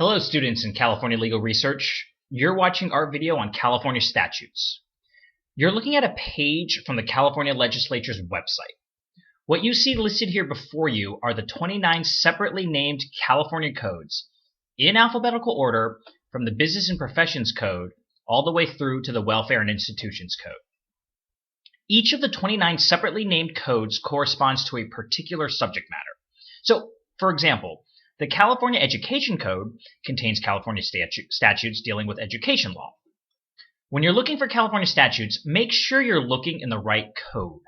Hello students in California Legal Research. You're watching our video on California statutes. You're looking at a page from the California Legislature's website. What you see listed here before you are the 29 separately named California codes in alphabetical order from the Business and Professions Code all the way through to the Welfare and Institutions Code. Each of the 29 separately named codes corresponds to a particular subject matter. So, for example, the California Education Code contains California statutes dealing with education law. When you're looking for California statutes, make sure you're looking in the right code.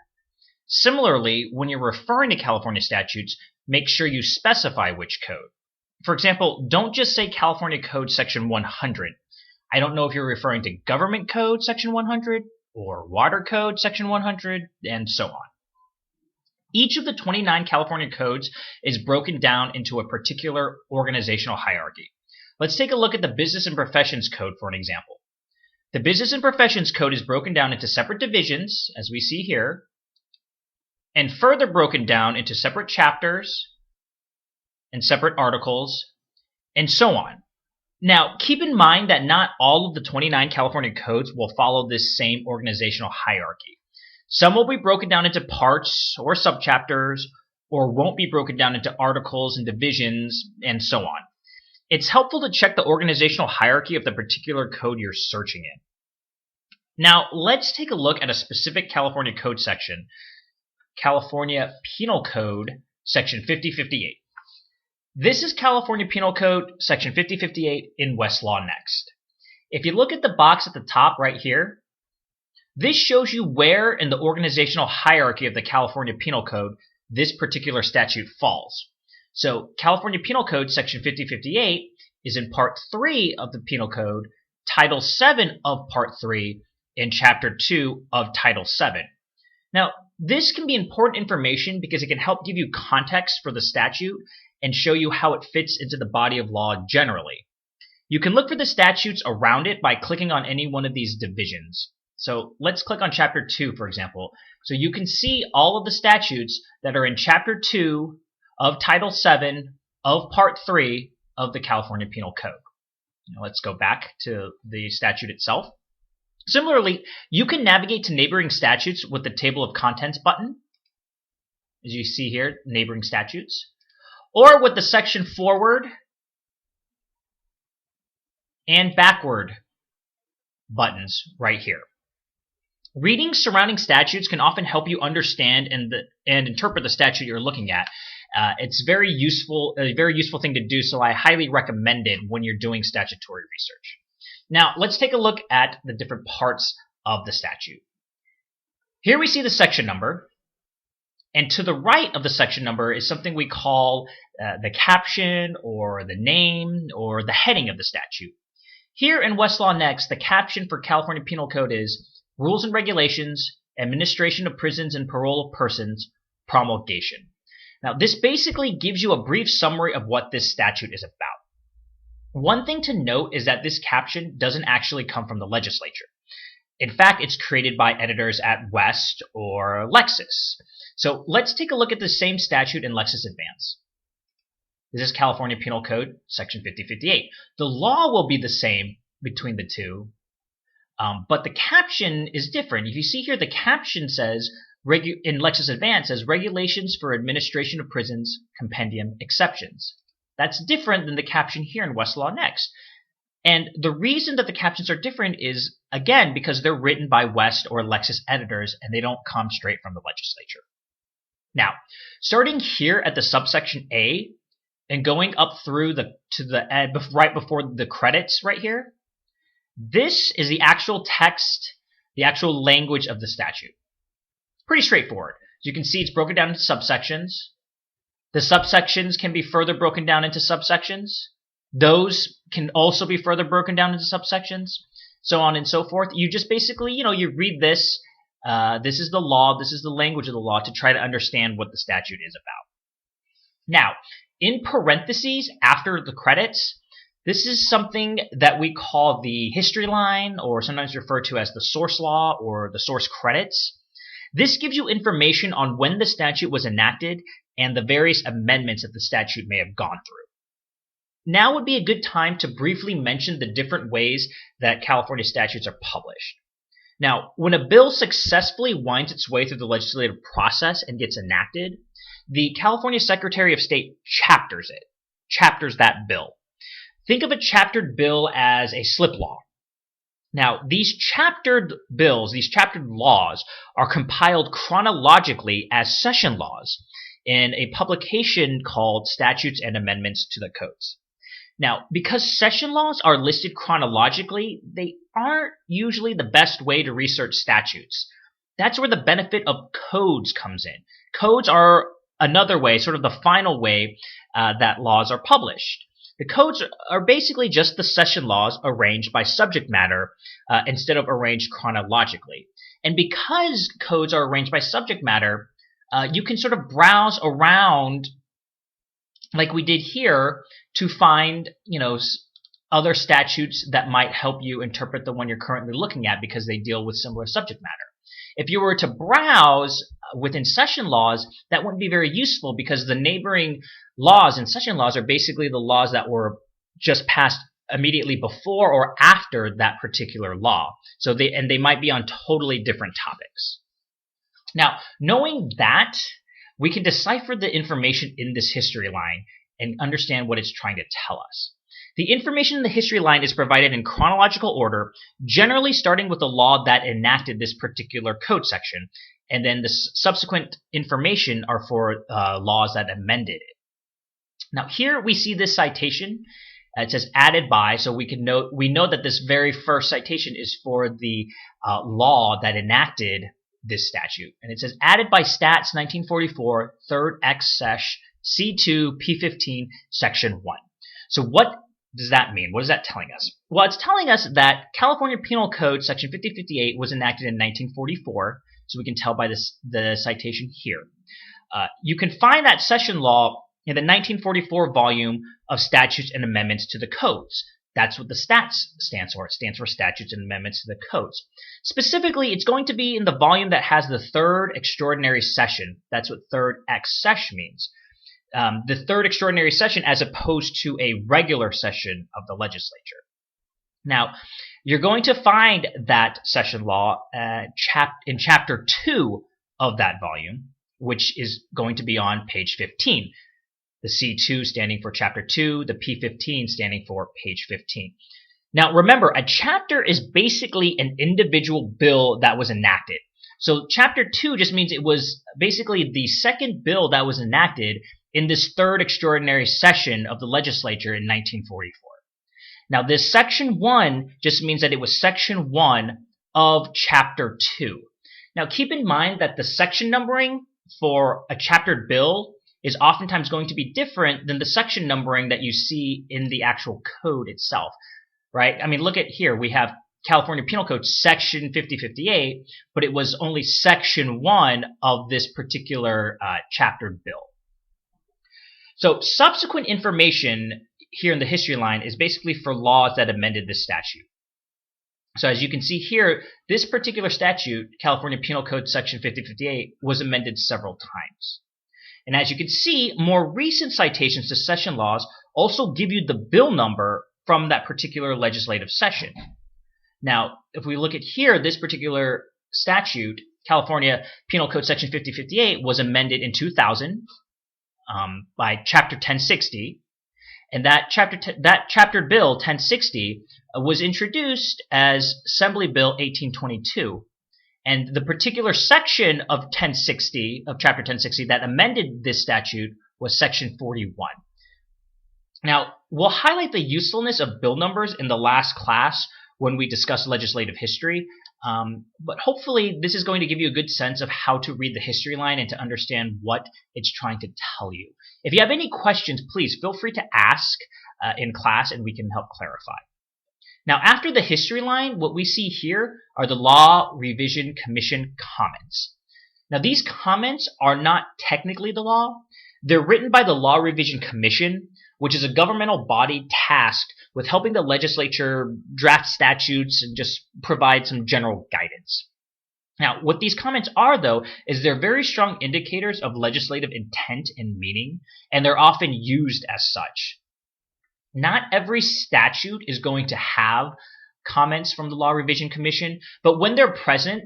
Similarly, when you're referring to California statutes, make sure you specify which code. For example, don't just say California Code Section 100. I don't know if you're referring to Government Code Section 100 or Water Code Section 100, and so on. Each of the 29 California codes is broken down into a particular organizational hierarchy. Let's take a look at the Business and Professions Code for an example. The Business and Professions Code is broken down into separate divisions, as we see here, and further broken down into separate chapters and separate articles, and so on. Now, keep in mind that not all of the 29 California codes will follow this same organizational hierarchy. Some will be broken down into parts or subchapters, or won't be broken down into articles and divisions, and so on. It's helpful to check the organizational hierarchy of the particular code you're searching in. Now, let's take a look at a specific California code section, California Penal Code, Section 5058. This is California Penal Code, Section 5058 in Westlaw Next. If you look at the box at the top right here, this shows you where in the organizational hierarchy of the California Penal Code this particular statute falls. So California Penal Code Section 5058 is in Part 3 of the Penal Code, Title 7 of Part 3, and Chapter 2 of Title 7. Now, this can be important information because it can help give you context for the statute and show you how it fits into the body of law generally. You can look for the statutes around it by clicking on any one of these divisions. So let's click on Chapter 2, for example. So you can see all of the statutes that are in Chapter 2 of Title 7 of Part 3 of the California Penal Code. Now let's go back to the statute itself. Similarly, you can navigate to neighboring statutes with the Table of Contents button, as you see here, neighboring statutes, or with the section forward and backward buttons right here. Reading surrounding statutes can often help you understand and interpret the statute you're looking at. It's a very useful thing to do, so I highly recommend it when you're doing statutory research. Now, let's take a look at the different parts of the statute. Here we see the section number, and to the right of the section number is something we call the caption or the name or the heading of the statute. Here in Westlaw Next, the caption for California Penal Code is Rules and Regulations, Administration of Prisons and Parole of Persons, Promulgation. Now, this basically gives you a brief summary of what this statute is about. One thing to note is that this caption doesn't actually come from the legislature. In fact, it's created by editors at West or Lexis. So let's take a look at the same statute in Lexis Advance. This is California Penal Code, Section 5058. The law will be the same between the two, but the caption is different. If you see here, the caption says, in Lexis Advance, says Regulations for Administration of Prisons, Compendium, Exceptions. That's different than the caption here in Westlaw Next. And the reason that the captions are different is, again, because they're written by West or Lexis editors and they don't come straight from the legislature. Now, starting here at the subsection A and going up through right before the credits right here, this is the actual text, the actual language of the statute. Pretty straightforward. As you can see, it's broken down into subsections. The subsections can be further broken down into subsections. Those can also be further broken down into subsections, so on and so forth. You just basically, you read this. This is the law. This is the language of the law to try to understand what the statute is about. Now, in parentheses after the credits, this is something that we call the history line, or sometimes referred to as the source law or the source credits. This gives you information on when the statute was enacted and the various amendments that the statute may have gone through. now would be a good time to briefly mention the different ways that California statutes are published. Now, when a bill successfully winds its way through the legislative process and gets enacted, the California Secretary of State chapters that bill. Think of a chaptered bill as a slip law. Now, these chaptered bills, these chaptered laws, are compiled chronologically as session laws in a publication called Statutes and Amendments to the Codes. Now, because session laws are listed chronologically, they aren't usually the best way to research statutes. That's where the benefit of codes comes in. Codes are another way, sort of the final way that laws are published. The codes are basically just the session laws arranged by subject matter instead of arranged chronologically. And because codes are arranged by subject matter, you can sort of browse around like we did here to find, other statutes that might help you interpret the one you're currently looking at because they deal with similar subject matter. If you were to browse within session laws, that wouldn't be very useful because the neighboring laws and session laws are basically the laws that were just passed immediately before or after that particular law. So they might be on totally different topics. Now, knowing that, we can decipher the information in this history line and understand what it's trying to tell us. The information in the history line is provided in chronological order, generally starting with the law that enacted this particular code section, and then the subsequent information are for laws that amended it. Now here we see this citation. It says added by, so we know that this very first citation is for the law that enacted this statute. And it says added by Stats 1944, 3rd X Sesh, C2, P15, Section 1. So what does that mean? What is that telling us? Well, it's telling us that California Penal Code Section 5058 was enacted in 1944, so we can tell by the citation here. You can find that session law in the 1944 volume of Statutes and Amendments to the Codes. That's what the stats stands for. It stands for Statutes and Amendments to the Codes. Specifically, it's going to be in the volume that has the third extraordinary session. That's what third X Sesh means. The third extraordinary session as opposed to a regular session of the legislature. Now, you're going to find that session law in Chapter 2 of that volume, which is going to be on page 15. The C2 standing for Chapter 2, the P15 standing for page 15. Now, remember, a chapter is basically an individual bill that was enacted. So Chapter 2 just means it was basically the second bill that was enacted in this third extraordinary session of the legislature in 1944. Now, this Section 1 just means that it was Section 1 of Chapter 2. Now, keep in mind that the section numbering for a chaptered bill is oftentimes going to be different than the section numbering that you see in the actual code itself, right? I mean, look at here. We have California Penal Code Section 5058, but it was only Section 1 of this particular chaptered bill. So subsequent information here in the history line is basically for laws that amended this statute. So as you can see here, this particular statute, California Penal Code Section 5058, was amended several times. And as you can see, more recent citations to session laws also give you the bill number from that particular legislative session. Now, if we look at here, this particular statute, California Penal Code Section 5058, was amended in 2000 by Chapter 1060. And that chaptered bill, 1060, was introduced as Assembly Bill 1822. And the particular section of 1060, of Chapter 1060, that amended this statute was Section 41. Now, we'll highlight the usefulness of bill numbers in the last class when we discuss legislative history, but hopefully this is going to give you a good sense of how to read the history line and to understand what it's trying to tell you. If you have any questions, please feel free to ask in class and we can help clarify. Now, after the history line, what we see here are the Law Revision Commission comments. Now, these comments are not technically the law. They're written by the Law Revision Commission, which is a governmental body tasked with helping the legislature draft statutes and just provide some general guidance. Now, what these comments are, though, is they're very strong indicators of legislative intent and meaning, and they're often used as such. Not every statute is going to have comments from the Law Revision Commission, but when they're present,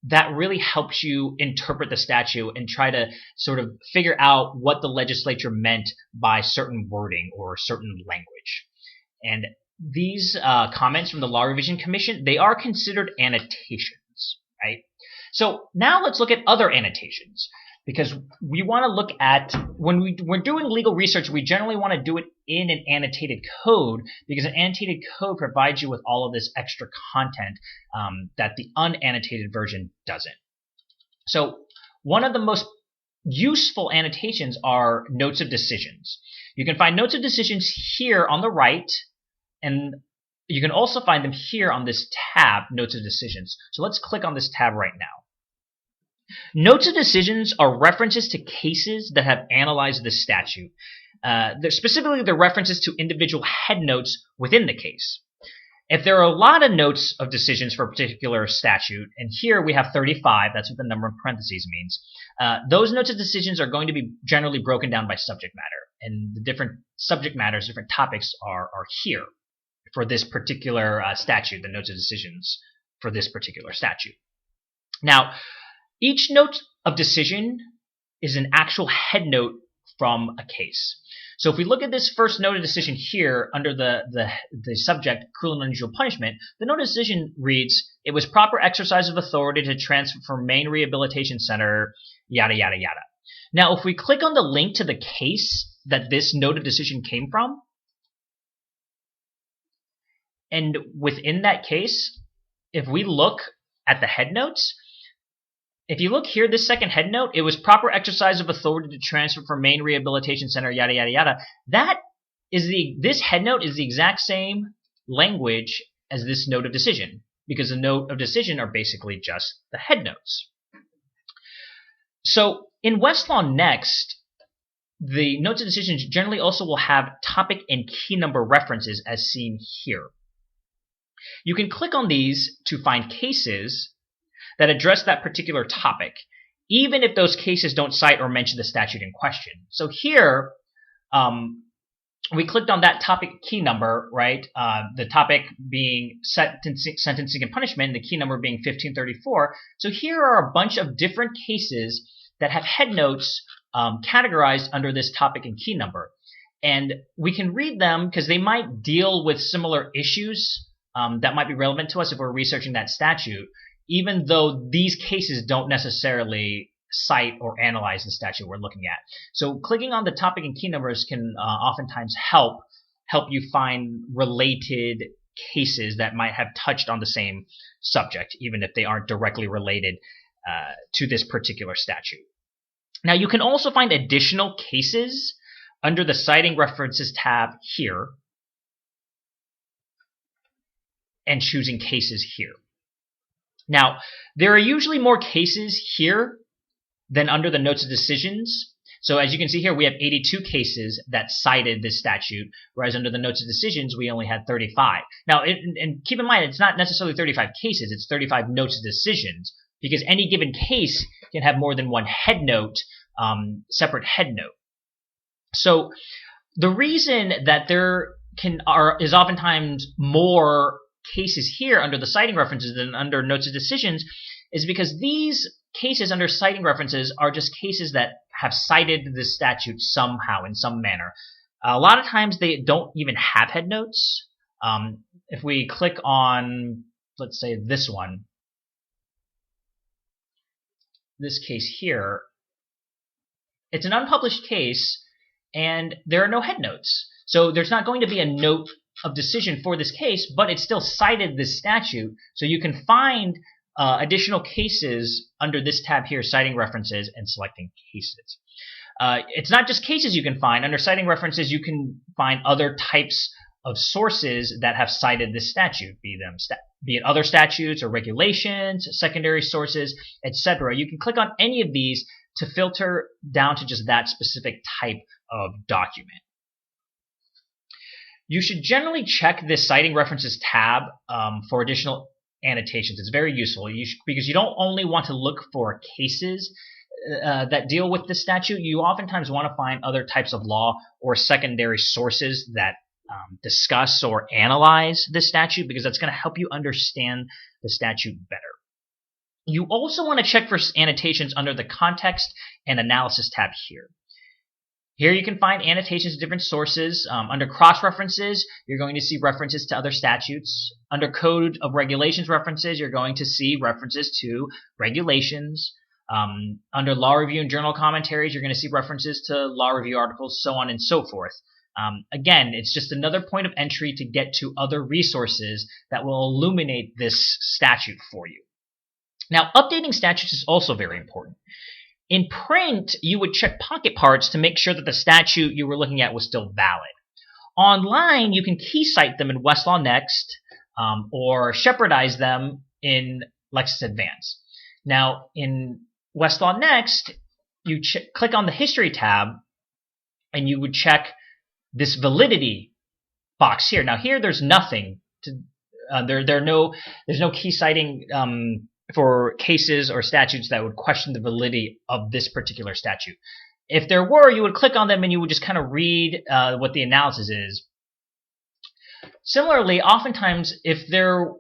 that really helps you interpret the statute and try to sort of figure out what the legislature meant by certain wording or certain language. And these comments from the Law Revision Commission, they are considered annotations, right? So now let's look at other annotations, because we want to look at, when we're doing legal research, we generally want to do it in an annotated code, because an annotated code provides you with all of this extra content that the unannotated version doesn't. So one of the most useful annotations are notes of decisions. You can find notes of decisions here on the right, and you can also find them here on this tab, notes of decisions. So let's click on this tab right now. Notes of decisions are references to cases that have analyzed the statute. Specifically, they're references to individual headnotes within the case. If there are a lot of notes of decisions for a particular statute, and here we have 35, that's what the number in parentheses means, those notes of decisions are going to be generally broken down by subject matter. And the different subject matters, different topics are here for this particular statute, the notes of decisions for this particular statute. Now, each note of decision is an actual headnote from a case. So if we look at this first note of decision here under the subject, cruel and unusual punishment, the note of decision reads, it was proper exercise of authority to transfer from Maine Rehabilitation Center, yada, yada, yada. Now, if we click on the link to the case that this note of decision came from, and within that case, if we look at the headnotes, if you look here, this second head note, it was proper exercise of authority to transfer from Maine Rehabilitation Center, yada, yada, yada. This head note is the exact same language as this note of decision, because the note of decision are basically just the head notes. So in Westlaw Next, the notes of decisions generally also will have topic and key number references as seen here. You can click on these to find cases that address that particular topic, even if those cases don't cite or mention the statute in question. So here, we clicked on that topic key number, right? The topic being sentencing and punishment, and the key number being 1534. So here are a bunch of different cases that have headnotes categorized under this topic and key number. And we can read them because they might deal with similar issues that might be relevant to us if we're researching that statute, even though these cases don't necessarily cite or analyze the statute we're looking at. So clicking on the topic and key numbers can oftentimes help you find related cases that might have touched on the same subject, even if they aren't directly related to this particular statute. Now, you can also find additional cases under the Citing References tab here and choosing cases here. Now, there are usually more cases here than under the Notes of Decisions. So as you can see here, we have 82 cases that cited this statute, whereas under the Notes of Decisions, we only had 35. Now, and keep in mind, it's not necessarily 35 cases, it's 35 Notes of Decisions, because any given case can have more than one head note, separate head note. So the reason that there is oftentimes more cases here under the citing references than under Notes of Decisions is because these cases under citing references are just cases that have cited the statute somehow in some manner. A lot of times they don't even have head notes. If we click on, let's say this one, this case here, it's an unpublished case and there are no head notes. So there's not going to be a note of decision for this case, but it still cited this statute. So you can find additional cases under this tab here, citing references and selecting cases. It's not just cases you can find. Under citing references, you can find other types of sources that have cited this statute, be it other statutes or regulations, secondary sources, etc. You can click on any of these to filter down to just that specific type of document. You should generally check this Citing References tab for additional annotations. It's very useful because you don't only want to look for cases that deal with the statute. You oftentimes want to find other types of law or secondary sources that discuss or analyze the statute, because that's going to help you understand the statute better. You also want to check for annotations under the Context and Analysis tab here. Here you can find annotations to different sources. Under cross-references, you're going to see references to other statutes. Under Code of Regulations references, you're going to see references to regulations. Under Law Review and Journal Commentaries, you're going to see references to law review articles, so on and so forth. Again, it's just another point of entry to get to other resources that will illuminate this statute for you. Now, updating statutes is also very important. In print, you would check pocket parts to make sure that the statute you were looking at was still valid. Online, you can key cite them in Westlaw Next or shepherdize them in Lexis Advance. Now, in Westlaw Next, you click on the History tab, and you would check this validity box here. Now, here there's nothing. There's no key citing for cases or statutes that would question the validity of this particular statute. If there were, you would click on them and you would just kind of read what the analysis is. Similarly, oftentimes, if there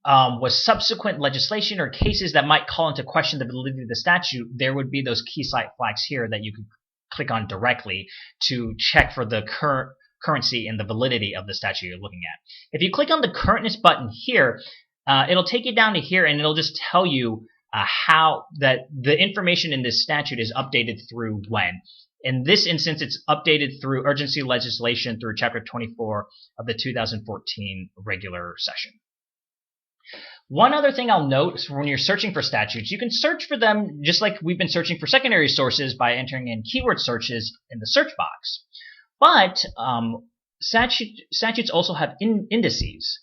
was subsequent legislation or cases that might call into question the validity of the statute, there would be those key cite flags here that you could click on directly to check for the currency and the validity of the statute you're looking at. If you click on the currentness button here, it'll take you down to here, and it'll just tell you how that the information in this statute is updated through when. In this instance, it's updated through urgency legislation through Chapter 24 of the 2014 regular session. One other thing I'll note is when you're searching for statutes, you can search for them just like we've been searching for secondary sources by entering in keyword searches in the search box. But statutes also have indices.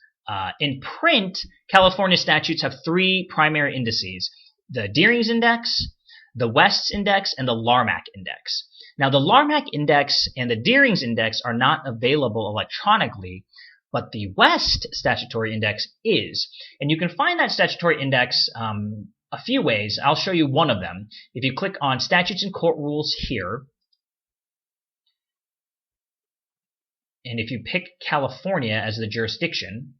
In print, California statutes have three primary indices: the Deering's Index, the West's Index, and the Larmac Index. Now, the Larmac Index and the Deering's Index are not available electronically, but the West Statutory Index is. And you can find that statutory index a few ways. I'll show you one of them. If you click on Statutes and Court Rules here, and if you pick California as the jurisdiction,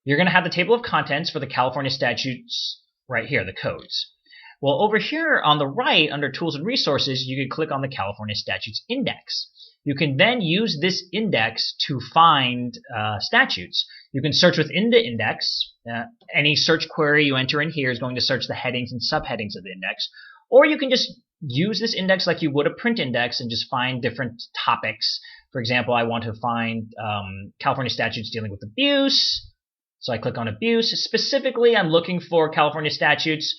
you're going to have the table of contents for the California statutes right here, the codes. Well, over here on the right, under Tools and Resources, you can click on the California Statutes Index. You can then use this index to find statutes. You can search within the index. Any search query you enter in here is going to search the headings and subheadings of the index. Or you can just use this index like you would a print index and just find different topics. For example, I want to find California statutes dealing with abuse. So I click on abuse. Specifically, I'm looking for California statutes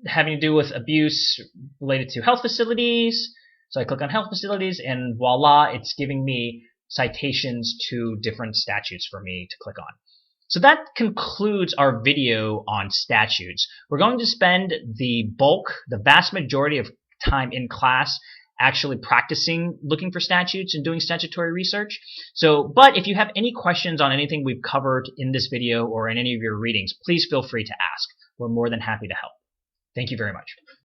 having to do with abuse related to health facilities. So I click on health facilities, and voila, it's giving me citations to different statutes for me to click on. So that concludes our video on statutes. We're going to spend the vast majority of time in class actually practicing looking for statutes and doing statutory research. But if you have any questions on anything we've covered in this video or in any of your readings, please feel free to ask. We're more than happy to help. Thank you very much.